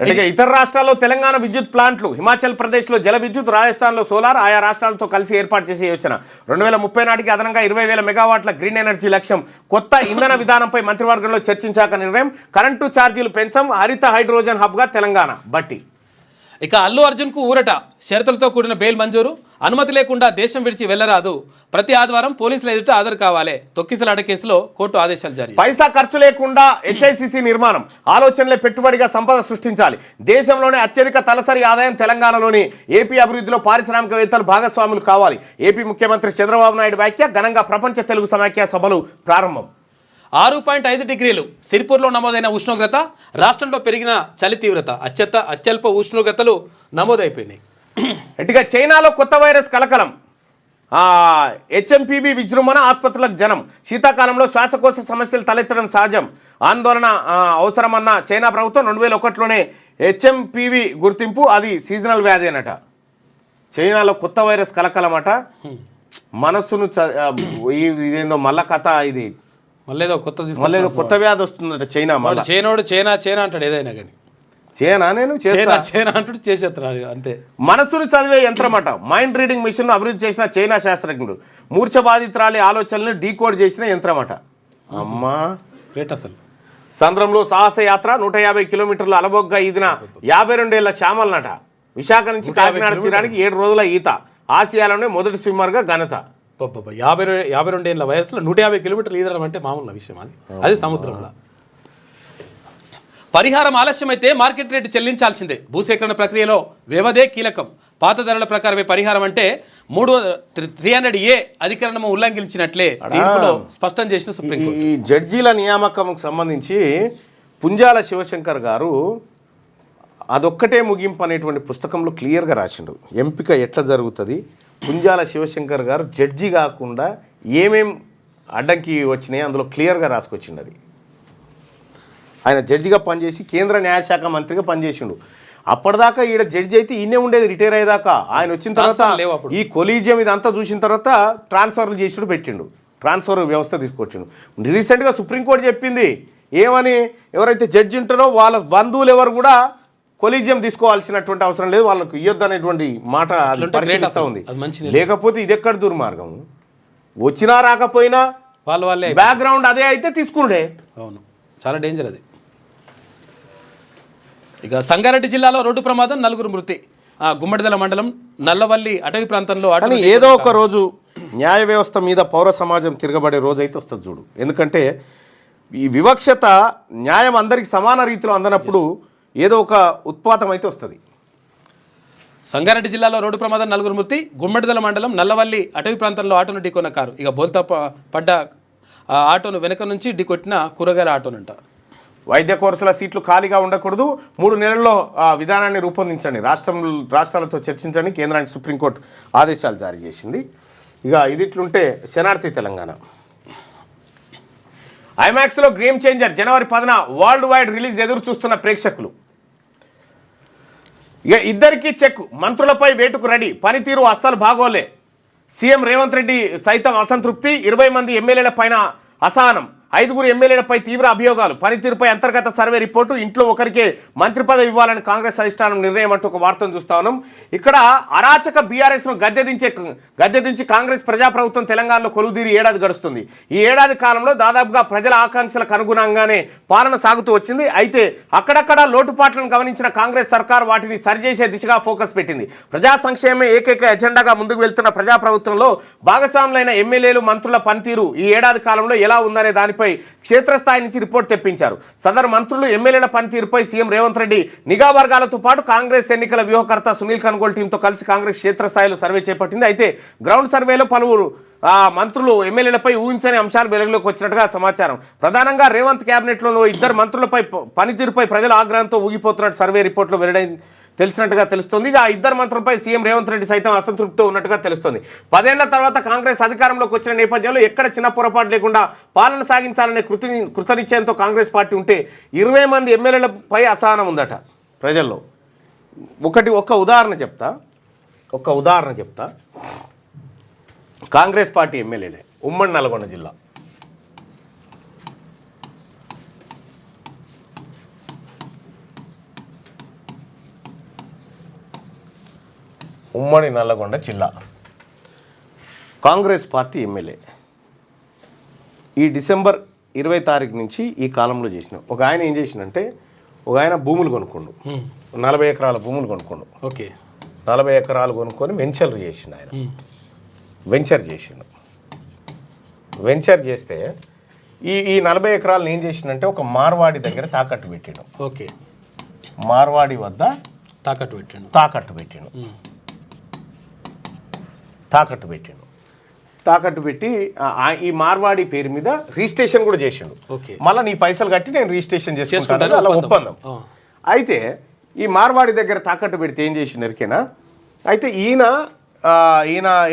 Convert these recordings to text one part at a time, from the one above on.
అంటే ఇతర రాష్ట్రాల్లో తెలంగాణ విద్యుత్ ప్లాంట్లు, హిమాచల్ ప్రదేశ్లో జల విద్యుత్, రాజస్థాన్లో సోలార్ ఆయా రాష్ట్రాలతో కలిసి ఏర్పాటు చేసే యోచన. 2030 నాటికి అదనంగా 20,000 మెగావాట్ల గ్రీన్ ఎనర్జీ లక్ష్యం. కొత్త ఇంధన విధానంపై మంత్రివర్గంలో చర్చించాక నిర్ణయం. కరెంటు ఛార్జీలు పెంచం. హరిత హైడ్రోజన్ హబ్గా తెలంగాణ. బట్టి. ఇక అల్లు అర్జున్కు ఊరట. షరతులతో కూడిన బెయిల్ మంజూరు. అనుమతి లేకుండా దేశం విడిచి వెళ్లరాదు. ప్రతి ఆదివారం పోలీసుల ఎదుట హాజరు కావాలి. తొక్కిసలాట కేసులో కోర్టు ఆదేశాలు జారీ. పైసా ఖర్చు లేకుండా హెచ్ఐసిసి నిర్మాణం. ఆలోచనలే పెట్టుబడిగా సంపద సృష్టించాలి. దేశంలోనే అత్యధిక తలసరి ఆదాయం తెలంగాణలోని. ఏపీ అభివృద్ధిలో పారిశ్రామికవేత్తలు భాగస్వాములు కావాలి. ఏపీ ముఖ్యమంత్రి చంద్రబాబు నాయుడు వ్యాఖ్య. ఘనంగా ప్రపంచ తెలుగు సమాఖ్య సభలు ప్రారంభం. 6.5 డిగ్రీలు సిరిపూర్లో నమోదైన ఉష్ణోగ్రత. రాష్ట్రంలో పెరిగిన చలి తీవ్రత. అత్యల్ప ఉష్ణోగ్రతలు నమోదైపోయినాయి. ఇటుగా చైనాలో కొత్త వైరస్ కలకలం. హెచ్ఎంపీవీ విజృంభణ. ఆసుపత్రులకు జనం. శీతాకాలంలో శ్వాసకోశ సమస్యలు తలెత్తడం సహజం. ఆందోళన అవసరమన్న చైనా ప్రభుత్వం. 2001లోనే హెచ్ఎంపీవీ గుర్తింపు. అది సీజనల్ వ్యాధి అనట. చైనాలో కొత్త వైరస్ కలకలమట. మనస్సును ఇదేందో మళ్ళా కథ. ఇది మళ్ళీ కొత్త వ్యాధి వస్తుందట. చైనా చైనా అంటాడు ఏదైనా కానీ. చైనా అంటాడు చేసేస్తున్నాడు అంతే. మనస్సును చదివే యంత్రమట. మైండ్ రీడింగ్ మిషన్ అభివృద్ధి చేసిన చైనా శాస్త్రజ్ఞుడు. మూర్ఛ బాధితురాలి ఆలోచనలను డీకోడ్ చేసిన యంత్రమట. అమ్మా గ్రేట్ అసలు. సంద్రంలో సాహస యాత్ర. 150 కిలోమీటర్లు అలబొగ్గా ఈదిన 52 ఏళ్ల శ్యామలనట. విశాఖ నుంచి కాకినాడ తీరానికి 7 రోజుల ఈత. ఆసియాలోనే మొదటి స్విమ్మర్గా ఘనత. 52 ఏళ్ళ వయసులో 150 కిలోమీటర్లు ఈదడం అంటే మామూలు విషయం. అది సముద్రంలో. పరిహారం ఆలస్యమైతే మార్కెట్ రేటు చెల్లించాల్సిందే. భూసేకరణ ప్రక్రియలో వ్యవధే కీలకం. పాత ధరల ప్రకారమే పరిహారం అంటే 300A అధికరణము ఉల్లంఘించినట్లే తీర్పులో స్పష్టం చేసిన సుప్రీంకోర్టు. ఈ జడ్జీల నియామకంకు సంబంధించి పుంజాల శివశంకర్ గారు అదొక్కటే ముగింపు అనేటువంటి పుస్తకంలో క్లియర్గా రాసిండు. ఎంపిక ఎట్లా జరుగుతుంది. పుంజాల శివశంకర్ గారు జడ్జి కాకుండా ఏమేం అడ్డంకి వచ్చినాయి అందులో క్లియర్గా రాసుకొచ్చిండు. అది ఆయన జడ్జిగా పనిచేసి కేంద్ర న్యాయశాఖ మంత్రిగా పనిచేసిండు. అప్పటిదాకా ఈడ జడ్జి అయితే ఈయనే ఉండేది రిటైర్ అయ్యేదాకా. ఆయన వచ్చిన తర్వాత ఈ కొలీజియం ఇదంతా చూసిన తర్వాత ట్రాన్స్ఫర్లు చేసుడు పెట్టిండు. ట్రాన్స్ఫర్ వ్యవస్థ తీసుకొచ్చిండు. రీసెంట్గా సుప్రీంకోర్టు చెప్పింది ఏమని, ఎవరైతే జడ్జి ఉంటారో వాళ్ళ బంధువులు ఎవరు కూడా కొలీజియం తీసుకోవాల్సినటువంటి అవసరం లేదు, వాళ్ళకు ఇవ్వద్దు అనేటువంటి మాట పరిశీలిస్తూ ఉంది. లేకపోతే ఇది ఎక్కడ దుర్మార్గం. వచ్చినా రాకపోయినా వాళ్ళే బ్యాక్గ్రౌండ్ అదే అయితే తీసుకుండే. అవును, చాలా డేంజర్ అది. ఇక సంగారెడ్డి జిల్లాలో రోడ్డు ప్రమాదం. 4 మృతి. గుమ్మడిదల మండలం నల్లవల్లి అటవీ ప్రాంతంలో. ఏదో ఒక రోజు న్యాయ వ్యవస్థ మీద పౌర సమాజం తిరగబడే రోజు అయితే వస్తుంది చూడు. ఎందుకంటే ఈ వివక్షత న్యాయం అందరికి సమాన రీతిలో అందనప్పుడు ఏదో ఒక ఉత్పాతం అయితే వస్తుంది. సంగారెడ్డి జిల్లాలో రోడ్డు ప్రమాదం. 4 మృతి. గుమ్మడిదల మండలం నల్లవల్లి అటవీ ప్రాంతంలో ఆటోను ఢీకొన్న కారు. ఇక బోల్తా పడ్డ ఆటోను వెనక నుంచి ఢీకొట్టిన కూరగాయల ఆటోనంట. వైద్య కోర్సుల సీట్లు ఖాళీగా ఉండకూడదు. 3 నెలల్లో విధానాన్ని రూపొందించండి. రాష్ట్రాలతో చర్చించండి. కేంద్రానికి సుప్రీంకోర్టు ఆదేశాలు జారీ చేసింది. ఇక ఇదిట్లుంటే శనార్థి తెలంగాణ. ఐమాక్స్లో గేమ్ చేంజర్. జనవరి 10న వరల్డ్ వైడ్ రిలీజ్ ఎదురు చూస్తున్న ప్రేక్షకులు. ఇక ఇద్దరికీ చెక్. మంత్రులపై వేటుకు రెడీ. పనితీరు అస్సలు బాగోలే. సీఎం రేవంత్ రెడ్డి సైతం అసంతృప్తి. 20 మంది ఎమ్మెల్యేల పైన అసహనం. 5 ఎమ్మెల్యేలపై తీవ్ర అభియోగాలు. పనితీరుపై అంతర్గత సర్వే రిపోర్టు. ఇంట్లో ఒకరికే మంత్రి పదవి ఇవ్వాలని కాంగ్రెస్ అధిష్టానం నిర్ణయం అంటూ ఒక వార్తను చూస్తా ఉన్నాం. ఇక్కడ అరాచక బీఆర్ఎస్ను గద్దెదించి కాంగ్రెస్ ప్రజాప్రభుత్వం తెలంగాణలో కొలువుదీరి ఏడాది గడుస్తుంది. ఈ ఏడాది కాలంలో దాదాపుగా ప్రజల ఆకాంక్షలకు అనుగుణంగానే పాలన సాగుతూ వచ్చింది. అయితే అక్కడక్కడ లోటుపాట్లను గమనించిన కాంగ్రెస్ సర్కార్ వాటిని సరిచేసే దిశగా ఫోకస్ పెట్టింది. ప్రజా సంక్షేమమే ఏకైక ఎజెండాగా ముందుకు వెళ్తున్న ప్రజాప్రభుత్వంలో భాగస్వాములైన ఎమ్మెల్యేలు మంత్రుల పనితీరు ఈ ఏడాది కాలంలో ఎలా ఉందనే దానిపై క్షేత్రస్థాయి నుంచి రిపోర్ట్ తెప్పించారు. సదరు మంత్రులు ఎమ్మెల్యేల పనితీరుపై సీఎం రేవంత్ రెడ్డి నిఘా వర్గాలతో పాటు కాంగ్రెస్ ఎన్నికల వ్యూహకర్త సునీల్ కన్గోల్ టీంతో కలిసి కాంగ్రెస్ క్షేత్రస్థాయిలో సర్వే చేపట్టింది. అయితే గ్రౌండ్ సర్వేలో పలువురు మంత్రులు ఎమ్మెల్యేలపై ఊహించని అంశాలు వెలుగులోకి వచ్చినట్టుగా సమాచారం. ప్రధానంగా రేవంత్ క్యాబినెట్లో 2 మంత్రులపై పనితీరుపై ప్రజల ఆగ్రహంతో ఊగిపోతున్నట్టు సర్వే రిపోర్ట్లో తెలిసినట్టుగా తెలుస్తుంది. ఆ 2 మంత్రులపై సీఎం రేవంత్ రెడ్డి సైతం అసంతృప్తితో ఉన్నట్టుగా తెలుస్తుంది. 10 ఏళ్ల తర్వాత కాంగ్రెస్ అధికారంలోకి వచ్చిన నేపథ్యంలో ఎక్కడ చిన్న పొరపాటు లేకుండా పాలన సాగించాలనే కృతనిశ్చయంతో కాంగ్రెస్ పార్టీ ఉంటే 20 మంది ఎమ్మెల్యేలపై అసహనం ఉందట ప్రజల్లో. ఒక ఉదాహరణ చెప్తా. కాంగ్రెస్ పార్టీ ఎమ్మెల్యేలే ఉమ్మడి నల్గొండ జిల్లా. ఉమ్మడి నల్లగొండ జిల్లా కాంగ్రెస్ పార్టీ ఎమ్మెల్యే ఈ డిసెంబర్ 20 తారీఖు నుంచి ఈ కాలంలో చేసిన ఒక ఆయన ఏం చేసిందంటే ఒక ఆయన భూములు కొనుక్కుండు 40 ఎకరాల భూములు కొనుక్కుండు. ఓకే, 40 ఎకరాలు కొనుక్కొని వెంచర్ చేసిండు. ఆయన వెంచర్ చేసిండు. వెంచర్ చేస్తే ఈ 40 ఎకరాలను ఏం చేసిందంటే ఒక మార్వాడి దగ్గర తాకట్టు పెట్టిండు. ఓకే, మార్వాడి వద్ద తాకట్టు పెట్టిండు. తాకట్టు పెట్టి ఈ మార్వాడి పేరు మీద రిజిస్ట్రేషన్ కూడా చేసిండు. మళ్ళీ నీ పైసలు కట్టి నేను రిజిస్ట్రేషన్ చేసుకుంటాను అలా ఒప్పందం. అయితే ఈ మార్వాడి దగ్గర తాకట్టు పెడితే ఏం చేసిండు ఎరికేనా, అయితే ఈయన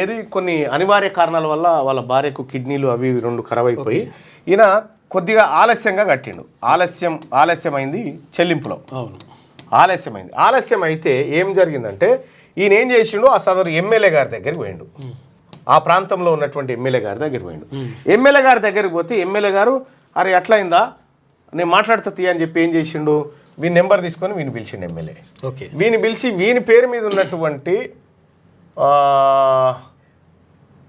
ఏది కొన్ని అనివార్య కారణాల వల్ల వాళ్ళ భార్యకు కిడ్నీలు అవి 2 ఖరాబ్ అయిపోయి ఈయన కొద్దిగా ఆలస్యంగా కట్టిండు. ఆలస్యమైంది చెల్లింపులో. ఆలస్యం అయితే ఏం జరిగిందంటే ఈయన ఏం చేసిండు, ఆ సదరు ఎమ్మెల్యే గారి దగ్గరికి పోయిండు. ఆ ప్రాంతంలో ఉన్నటువంటి ఎమ్మెల్యే గారి దగ్గరికి పోయిండు. ఎమ్మెల్యే గారి దగ్గరికి పోతే ఎమ్మెల్యే గారు అరే అట్లయిందా నేను మాట్లాడుతా అని చెప్పి ఏం చేసిండు, వీని నెంబర్ తీసుకొని వీని పిలిచిండు ఎమ్మెల్యే. వీని పిలిచి వీని పేరు మీద ఉన్నటువంటి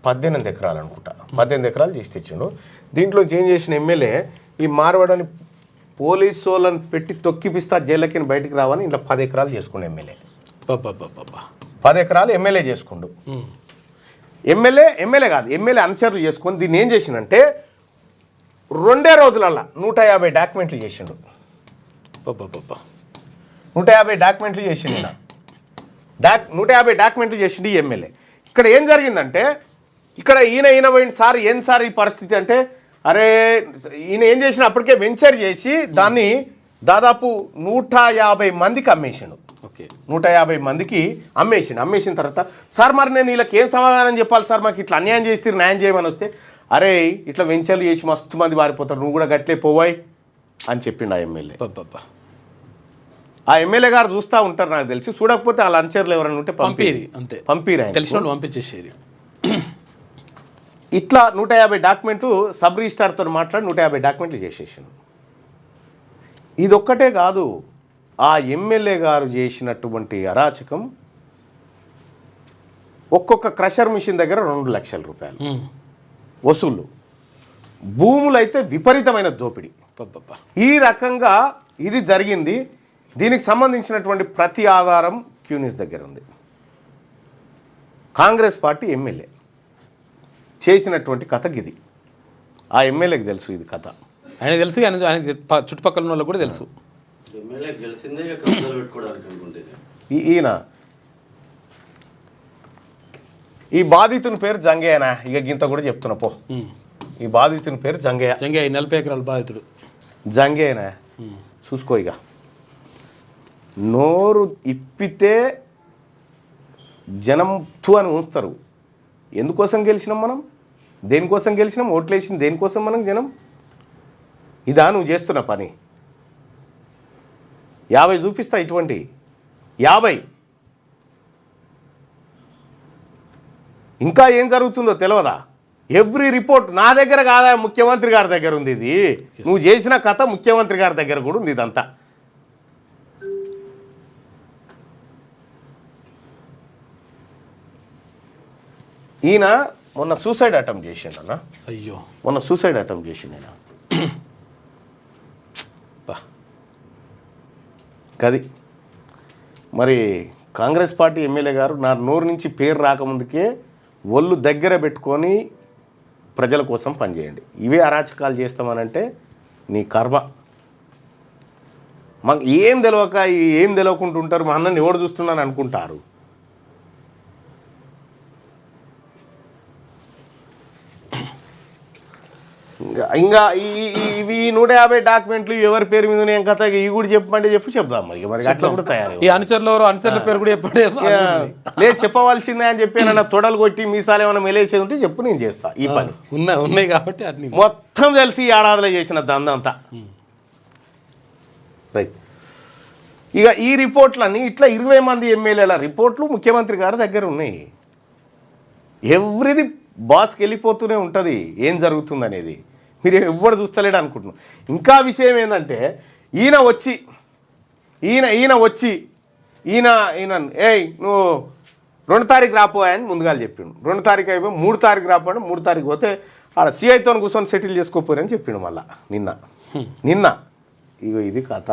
18 ఎకరాలు అనుకుంటా, 18 ఎకరాలు చేసి తెచ్చిండు. దీంట్లో ఏం చేసిన ఎమ్మెల్యే ఈ మార్వాడని పోలీసు వాళ్ళని పెట్టి తొక్కిపిస్తా జైలకి బయటికి రావని ఇంట్లో 10 ఎకరాలు చేసుకుండు ఎమ్మెల్యే. 10 ఎకరాలు ఎమ్మెల్యే చేసుకుండు. ఎమ్మెల్యే కాదు, ఎమ్మెల్యే అనుచరులు చేసుకొని దీన్ని ఏం చేసిండంటే 2 రోజులల్లా 150 డాక్యుమెంట్లు చేసిండు. 150 డాక్యుమెంట్లు చేసిండు. 150 డాక్యుమెంట్లు చేసిండు ఈ ఎమ్మెల్యే. ఇక్కడ ఏం జరిగిందంటే ఇక్కడ ఈయన పోయింది సార్ ఏం సార్ ఈ పరిస్థితి అంటే, అరే ఈయన ఏం చేసిన అప్పటికే వెంచర్ చేసి దాన్ని దాదాపు 150 మందికి అమ్మేసిండు. 150 మందికి అమ్మేసిన తర్వాత సార్ మరి నేను వీళ్ళకి ఏం సమాధానం చెప్పాలి సార్, మాకు ఇట్లా అన్యాయం చేసి న్యాయం చేయమని వస్తే అరే ఇట్లా వెంచర్లు చేసి మస్తు మంది వారిపోతారు నువ్వు కూడా గట్లే పోవాయి అని చెప్పిండు ఆ ఎమ్మెల్యే. ఆ ఎమ్మెల్యే గారు చూస్తూ ఉంటారు నాకు తెలిసి, చూడకపోతే వాళ్ళ అనుచరులు ఎవరైనా ఉంటే పంపిరు పంపించేసేది. ఇట్లా 150 డాక్యుమెంట్లు సబ్ రిజిస్ట్రార్తో మాట్లాడి 150 డాక్యుమెంట్లు చేసేసాను. ఇదొక్కటే కాదు, ఆ ఎమ్మెల్యే గారు చేసినటువంటి అరాచకం ఒక్కొక్క క్రషర్ మిషన్ దగ్గర 2 లక్షల రూపాయలు వసూళ్ళు, భూములు అయితే విపరీతమైన దోపిడీ. ఈ రకంగా ఇది జరిగింది. దీనికి సంబంధించినటువంటి ప్రతి ఆధారం క్యూనిస్ దగ్గర ఉంది. కాంగ్రెస్ పార్టీ ఎమ్మెల్యే చేసినటువంటి కథ ఇది. ఆ ఎమ్మెల్యేకి తెలుసు ఇది కథ, ఆయన తెలుసు, ఆయన చుట్టుపక్కల ఉన్న వాళ్ళకి కూడా తెలుసు. ఈయన ఈ బాధితుని పేరు జంగయ్యనా, ఇక గింత కూడా చెప్తున్నా పో. ఈ బాధితుని పేరు జంగయ్య. 40 ఎకరాల బాధితుడు జంగయ్యనా. చూసుకో, ఇక నోరు ఇప్పితే జనం తు అని ఉంచుతారు. ఎందుకోసం గెలిచినాం మనం, దేనికోసం గెలిచినాం, ఓట్లు వేసింది దేనికోసం మనం జనం. ఇదా నువ్వు చేస్తున్న పని? 50 చూపిస్తా, ఇటువంటి 50. ఇంకా ఏం జరుగుతుందో తెలియదా? ఎవ్రీ రిపోర్ట్ నా దగ్గర కాదా, ముఖ్యమంత్రి గారి దగ్గర ఉంది. ఇది నువ్వు చేసిన కథ ముఖ్యమంత్రి గారి దగ్గర కూడా ఉంది ఇదంతా. ఈయన మొన్న సూసైడ్ అటెంప్ట్ చేసిండు అన్న. అయ్యో, మొన్న సూసైడ్ అటెంప్ట్ చేసిండు ఆయన. గది మరి కాంగ్రెస్ పార్టీ ఎమ్మెల్యే గారు నా నోరు నుంచి పేరు రాకముందుకే ఒళ్ళు దగ్గర పెట్టుకొని ప్రజల కోసం పనిచేయండి. ఇవే అరాచకాలు చేస్తామనంటే నీ కర్మ. మాకు ఏం తెలియకుండా ఉంటారు, మా అన్నని ఎవడు చూస్తున్నాను అనుకుంటారు. ఇంకా ఇవి 150 డాక్యుమెంట్లు ఎవరి పేరు మీద నేను కథ ఇవి కూడా చెప్పమంటే చెప్దాం. మరి అట్లా కూడా తయారు. ఈ అనుచరుల పేరు కూడా చెప్పండి. లేదు చెప్పవలసిందే అని చెప్పి నన్ను తొడలు కొట్టి మీసాలు ఏమైనా మెలేసేది ఉంటే చెప్పు, నేను చేస్తా ఈ పని. ఉన్నాయి కాబట్టి అన్ని మొత్తం తెలిసి ఏడాదిలో చేసిన దందంతా. రైట్. ఇక ఈ రిపోర్ట్లన్నీ ఇట్లా 20 మంది ఎమ్మెల్యేల రిపోర్ట్లు ముఖ్యమంత్రి గారి దగ్గర ఉన్నాయి. ఎవ్రీది బాస్కి వెళ్ళిపోతూనే ఉంటుంది ఏం జరుగుతుంది అనేది. మీరు ఎవ్వరు చూస్తలేడు అనుకుంటున్నాం. ఇంకా విషయం ఏంటంటే ఈయన వచ్చి ఏయ్ నువ్వు 2 తారీఖు రాపోయాయని ముందుగా చెప్పిండు. 2 తారీఖు అయిపోయి 3 తారీఖు రాపోయాడు. 3 తారీఖు పోతే ఆడ సిఐతో కూర్చొని సెటిల్ చేసుకోపోరని చెప్పిండు. మళ్ళా నిన్న ఇగో ఇది కథ.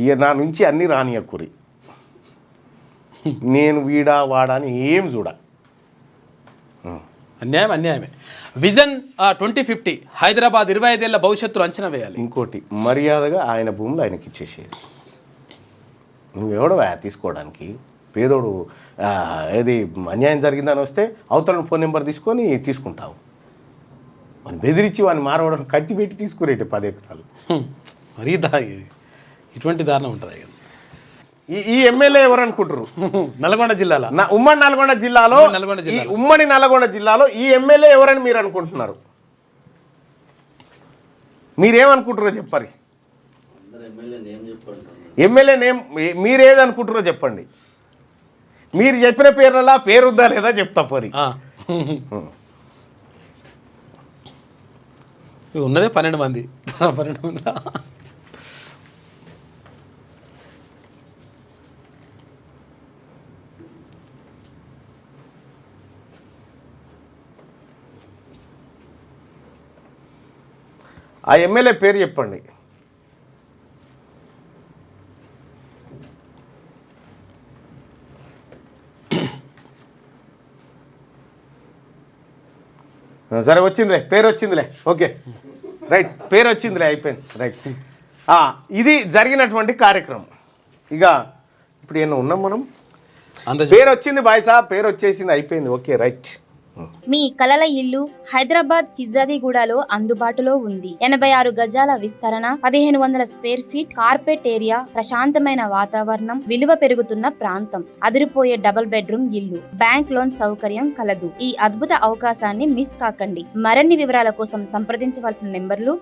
ఇక నా నుంచి అన్నీ రానియకురి, నేను వీడా వాడా అని ఏం చూడ. అన్యాయమే. విజన్ 2050 హైదరాబాద్ 25 ఏళ్ల భవిష్యత్తును అంచనా వేయాలి. ఇంకోటి, మర్యాదగా ఆయన భూములు ఆయనకి ఇచ్చేసేది. నువ్వెవడవా తీసుకోవడానికి? పేదోడు ఏది అన్యాయం జరిగిందని వస్తే అవతల ఫోన్ నెంబర్ తీసుకొని తీసుకుంటావు. మనం బెదిరించి వాడిని మారవడం కత్తి పెట్టి తీసుకురేటి 10 ఎకరాలు. మరీ ఇటువంటి దారుణం ఉంటుంది. ఈ ఎమ్మెల్యే ఎవరు అనుకుంటారు? నల్గొండ జిల్లాలో, ఉమ్మడి నల్గొండ జిల్లాలో ఈ ఎమ్మెల్యే ఎవరని మీరు అనుకుంటున్నారు? మీరేమనుకుంటారో చెప్పారు. ఎమ్మెల్యే నేమ్ మీరేదనుకుంటారో చెప్పండి. మీరు చెప్పిన పేర్లలో పేరుద్దా లేదా చెప్తా పరి. ఉన్నదే 12 మంది. ఆ ఎమ్మెల్యే పేరు చెప్పండి. సరే వచ్చిందిలే, పేరు వచ్చిందిలే, ఓకే రైట్, పేరు వచ్చిందిలే, అయిపోయింది రైట్. ఇది జరిగినటువంటి కార్యక్రమం. ఇక ఇప్పుడు ఏమన్నా ఉన్నాం మనం, పేరు వచ్చింది బాయ్సా, పేరు వచ్చేసింది, అయిపోయింది, ఓకే రైట్. మీ కలల ఇల్లు హైదరాబాద్ ఫిజాదిగూడలో అందుబాటులో ఉంది. 86 గజాల విస్తరణ, 1500 స్క్వేర్ ఫీట్, కార్పెట్ ఏరియా, ప్రశాంతమైన వాతావరణం, విలువ పెరుగుతున్న ప్రాంతం, అదిరిపోయే డబుల్ బెడ్రూమ్ ఇల్లు, బ్యాంక్ లోన్ సౌకర్యం కలదు. ఈ అద్భుత అవకాశాన్ని మిస్ కాకండి. మరిన్ని వివరాల కోసం సంప్రదించవలసిన నెంబర్లు